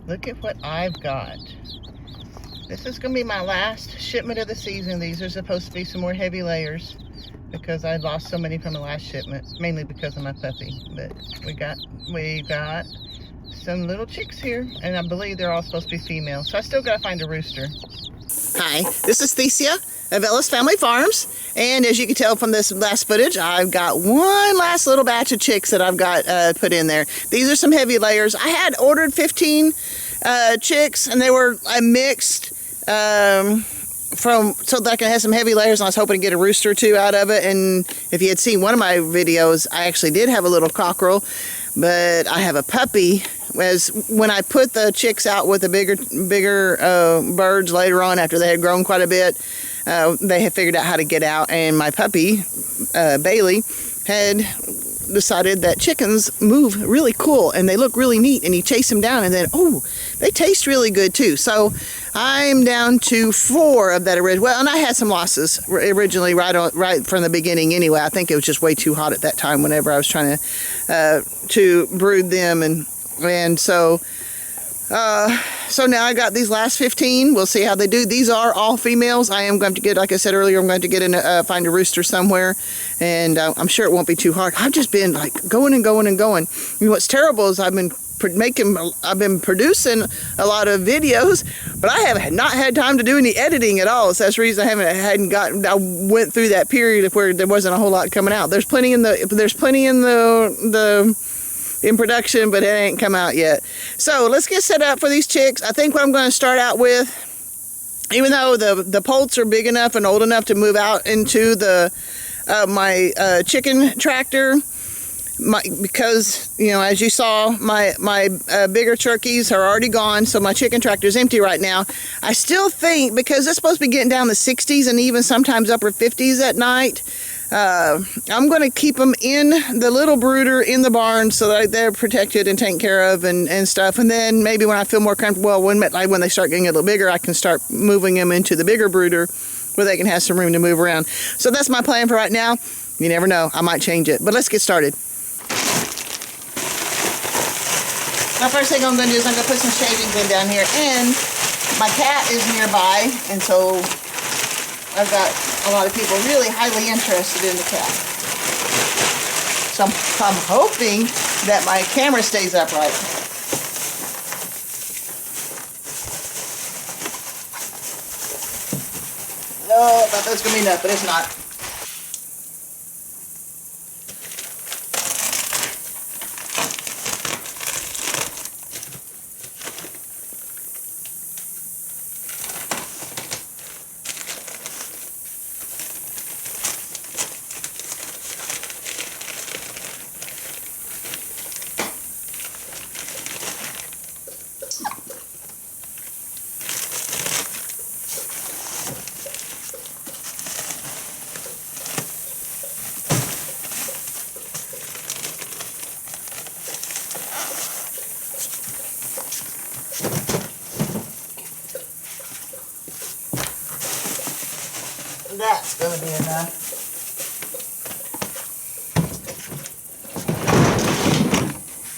Look at what I've got. This is going to be my last shipment of the season. These are supposed to be some more heavy layers because I lost so many from the last shipment, mainly because of my puppy. But we got some little chicks here, and I believe they're all supposed to be female. So I still got to find a rooster. Hi, this is Thesia of Ellis Family Farms, and as you can tell from this last footage, I've got one last little batch of chicks that I've got put in there. These are some heavy layers. I had ordered 15 chicks, and they were mixed so that I can have some heavy layers, and I was hoping to get a rooster or two out of it. And if you had seen one of my videos, I actually did have a little cockerel, but I have a puppy. As when I put the chicks out with the bigger birds later on, after they had grown quite a bit, they had figured out how to get out, and my puppy, Bailey, had decided that chickens move really cool and they look really neat, and he chased them down, and then, oh, they taste really good too. So I'm down to 4 of that original. Well, and I had some losses originally right from the beginning anyway. I think it was just way too hot at that time whenever I was trying to brood them, and so now I got these last 15. We'll see how they do. These are all females. I am going to get, like I said earlier, I'm going to get find a rooster somewhere, and I'm sure it won't be too hard. I've just been like going and going and going. And what's terrible is I've been producing a lot of videos, but I have not had time to do any editing at all. So that's the reason I went through that period of where there wasn't a whole lot coming out. There's plenty in production, but it ain't come out yet. So let's get set up for these chicks. I think what I'm going to start out with, even though the poults are big enough and old enough to move out into my chicken tractor, because, you know, as you saw, my bigger turkeys are already gone, so my chicken tractor is empty right now. I still think, because it's supposed to be getting down the 60s and even sometimes upper 50s at night, I'm going to keep them in the little brooder in the barn so that they're protected and taken care of and stuff. And then maybe when I feel more comfortable, when they start getting a little bigger, I can start moving them into the bigger brooder where they can have some room to move around. So that's my plan for right now. You never know, I might change it. But let's get started. Now, first thing I'm going to do is I'm going to put some shavings in down here. And my cat is nearby, and so I've got a lot of people really highly interested in the cat. So I'm hoping that my camera stays upright. Oh, I thought that was going to be enough, but it's not. That's going to be enough.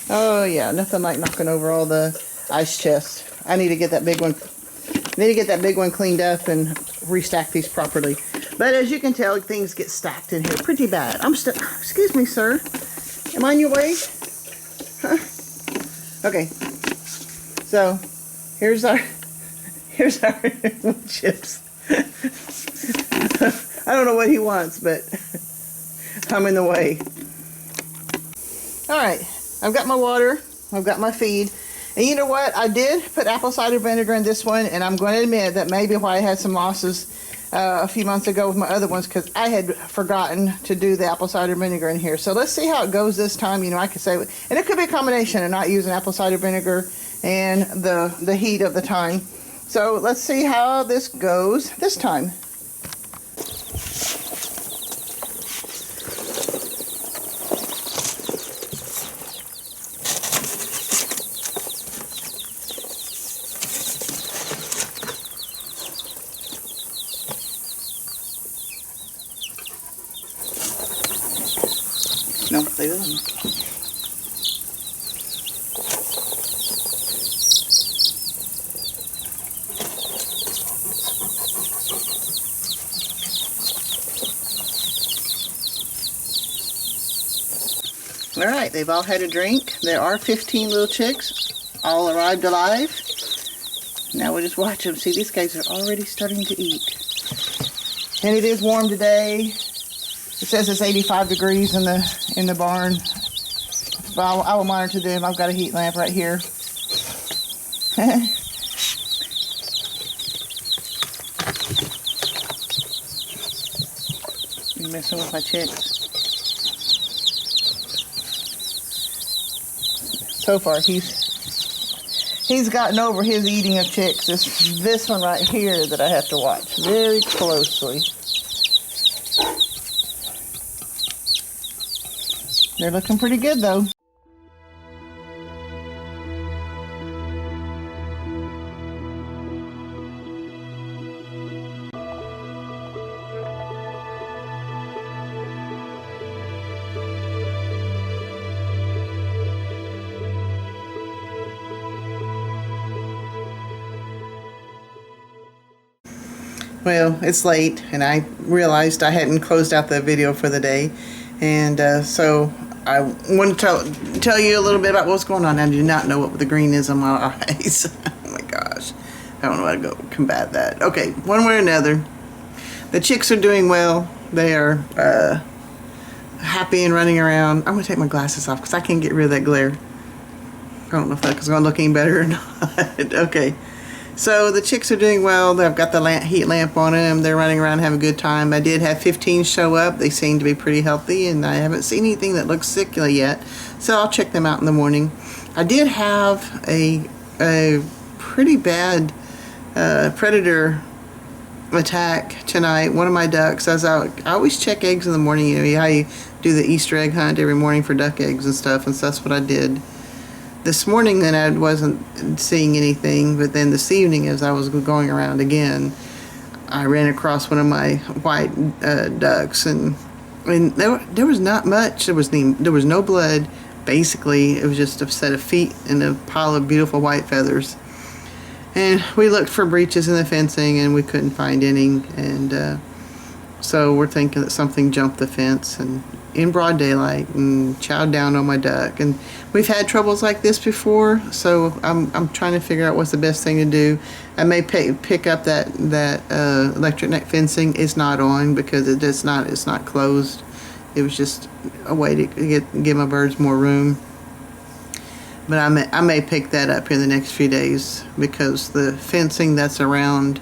Oh yeah, nothing like knocking over all the ice chests. I need to get that big one. Cleaned up and restack these properly. But as you can tell, things get stacked in here pretty bad. Excuse me, sir. Am I in your way? Huh? Okay. So here's our chips. I don't know what he wants, but I'm in the way. Alright, I've got my water, I've got my feed, and you know what? I did put apple cider vinegar in this one, and I'm going to admit that maybe why I had some losses a few months ago with my other ones, because I had forgotten to do the apple cider vinegar in here. So let's see how it goes this time. You know, I could say, and it could be a combination of not using apple cider vinegar and the heat of the time. So let's see how this goes this time. No, leave it alone. All right, they've all had a drink. There are 15 little chicks, all arrived alive. Now we'll just watch them. See, these guys are already starting to eat. And it is warm today. It says it's 85 degrees in the barn. But I will monitor them. I've got a heat lamp right here. You messing with my chicks. So far, he's gotten over his eating of chicks. It's this one right here that I have to watch very closely. They're looking pretty good though. Well, it's late, and I realized I hadn't closed out the video for the day, and so I want to tell you a little bit about what's going on. I do not know what the green is on my eyes. Oh my gosh, I don't know how to go combat that. Okay, one way or another, the chicks are doing well. They are happy and running around. I'm going to take my glasses off because I can't get rid of that glare. I don't know if that's going to look any better or not. Okay. So the chicks are doing well. They've got the heat lamp on them. They're running around having a good time. I did have 15 show up. They seem to be pretty healthy, and I haven't seen anything that looks sick yet. So I'll check them out in the morning. I did have a pretty bad predator attack tonight. One of my ducks, I always check eggs in the morning. You know how you do the Easter egg hunt every morning for duck eggs and stuff, and so that's what I did. This morning then I wasn't seeing anything, but then this evening as I was going around again, I ran across one of my white ducks, and there was not much. There was no blood. Basically, it was just a set of feet and a pile of beautiful white feathers. And we looked for breaches in the fencing, and we couldn't find any. And so we're thinking that something jumped the fence and in broad daylight and chowed down on my duck. And we've had troubles like this before, so I'm trying to figure out what's the best thing to do. I may pick up that electric net fencing. It's not on because it's not closed. It was just a way to give my birds more room. But I may pick that up in the next few days because the fencing that's around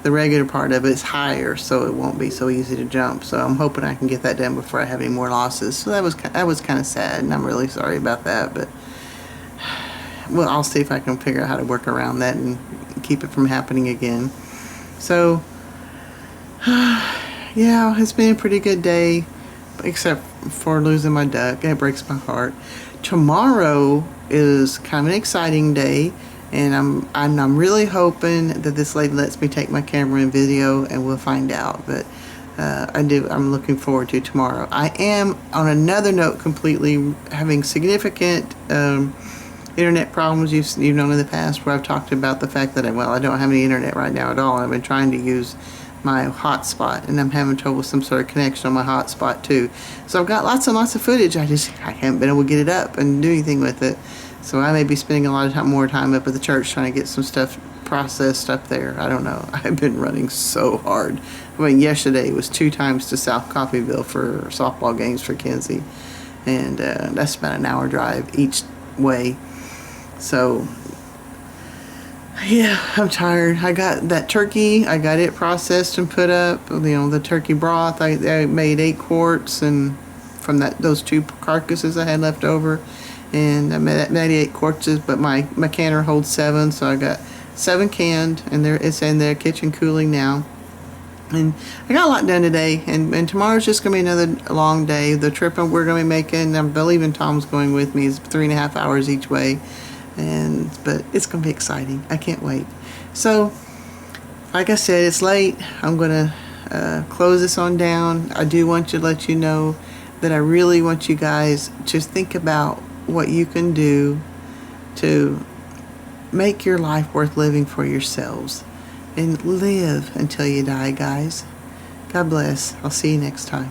the regular part of it is higher, so it won't be so easy to jump. So I'm hoping I can get that done before I have any more losses. So that was kind of sad, and I'm really sorry about that. But well, I'll see if I can figure out how to work around that and keep it from happening again. So yeah, it's been a pretty good day, except for losing my duck. It breaks my heart. Tomorrow is kind of an exciting day. And I'm really hoping that this lady lets me take my camera and video, and we'll find out. But I'm looking forward to tomorrow. I am, on another note, completely having significant internet problems. You've known in the past where I've talked about the fact that I don't have any internet right now at all. I've been trying to use my hotspot, and I'm having trouble with some sort of connection on my hotspot too. So I've got lots and lots of footage. I haven't been able to get it up and do anything with it. So I may be spending a lot of more time up at the church trying to get some stuff processed up there. I don't know. I've been running so hard. I mean, yesterday was 2 times to South Coffeyville for softball games for Kenzie. And that's about an hour drive each way. So, yeah, I'm tired. I got that turkey. I got it processed and put up. You know, the turkey broth. I made 8 quarts and from those 2 carcasses I had left over. And I made 8 quarts, but my canner holds 7, so I got 7 canned, and it's in there, kitchen cooling now. And I got a lot done today, and tomorrow's just going to be another long day. The trip we're going to be making, I'm believing Tom's going with me, is 3.5 hours each way, but it's going to be exciting. I can't wait. So, like I said, it's late. I'm going to close this on down. I do want to let you know that I really want you guys to think about what you can do to make your life worth living for yourselves and live until you die, guys. God bless. I'll see you next time.